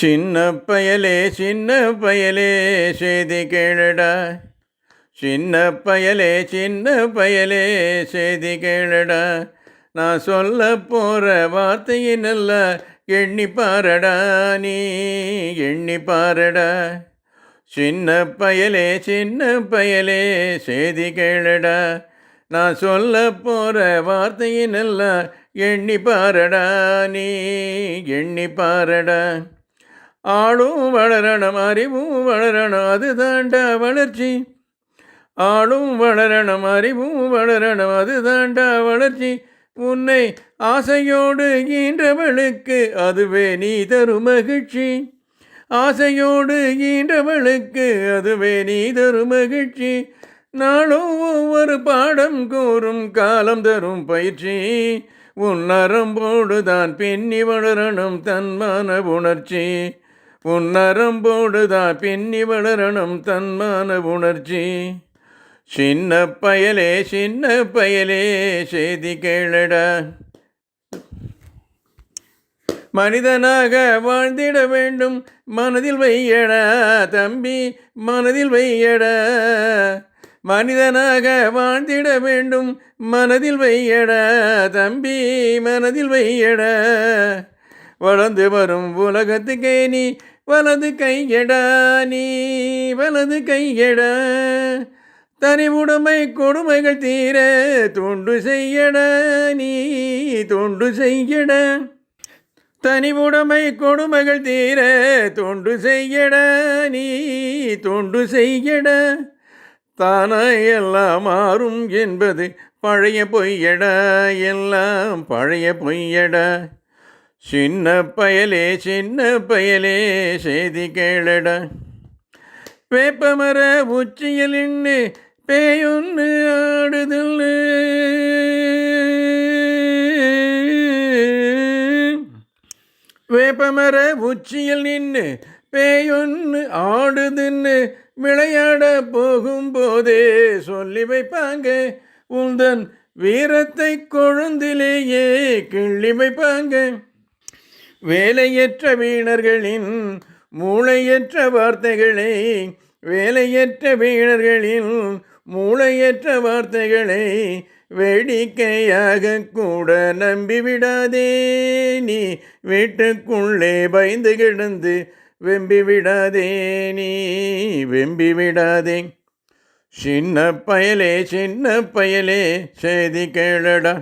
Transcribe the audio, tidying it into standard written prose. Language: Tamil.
சின்ன பயலே சின்ன பயலே செய்தி கேளடா. சின்ன பயலே சின்ன பயலே செய்தி கேளடா. நான் சொல்ல போற வார்த்தையின் எல்லாம் எண்ணி பாரடா, நீ எண்ணி பாரடா. சின்ன பயலே சின்ன பயலே செய்தி கேளடா. நான் சொல்ல போற வார்த்தையின் எல்லாம் எண்ணி பாரடா, நீ எண்ணி பாரடா. ஆளும் வளரணும் அறிவும் வளரணும், அது தாண்டா வளர்ச்சி. ஆளும் வளரணும் அறிவும் வளரணும், அது தாண்டா வளர்ச்சி. உன்னை ஆசையோடு ஈன்றவளுக்கு அதுவே நீ தரும் மகிழ்ச்சி. ஆசையோடு ஈன்றவளுக்கு அதுவே நீ தரும் மகிழ்ச்சி. நாளும் ஒவ்வொரு பாடம் கூறும் காலம் தரும் பயிற்சி. உன் நரம்போடுதான் பின்னி வளரணும் தன்மான உணர்ச்சி. உன் நரம்போடுதான் பின்னி வளரணும் தன்மான உணர்ச்சி. சின்ன பயலே சின்ன பயலே செய்தி கேளடா. மனிதனாக வாழ்ந்திட வேண்டும் மனதில் வையடா தம்பி, மனதில் வையடா. மனிதனாக வாழ்ந்திட வேண்டும் மனதில் வையடா தம்பி, மனதில் வையடா. வளர்ந்து வரும் உலகத்துக்கே நீ வலது கையடா, நீ வலது கையடா. தனி உடைமை கொடுமைகள் தீர தொண்டு செய்யடா, நீ தொண்டு செய்யடா. தனி உடைமை கொடுமைகள் தீர தொண்டு செய்யடா, நீ தொண்டு செய்யடா. தானாய் எல்லாம் மாறும் என்பது பழைய பொய்யடா, எல்லாம் பழைய பொய்யடா. சின்ன பயலே சின்ன பயலே செய்தி கேளடா. வேப்பமர உச்சியில் நின்று பேயொன்று ஆடுதல். வேப்பமர உச்சியில் நின்று பேயொன்று ஆடுதுன்னு விளையாட போகும்போதே சொல்லி வைப்பாங்க. உந்தன் வீரத்தை கொழுந்திலேயே கிள்ளி வைப்பாங்க. வேலையற்ற வீணர்களின் மூளையற்ற வார்த்தைகளை, வேலையற்ற வீணர்களின் மூளையற்ற வார்த்தைகளை வேடிக்கையாக கூட நம்பிவிடாதே. நீ வீட்டுக்குள்ளே பயந்து கிடந்து வெம்பிவிடாதே, நீ வெம்பிவிடாதே. சின்ன பயலே சின்ன பயலே செய்தி கேளடா.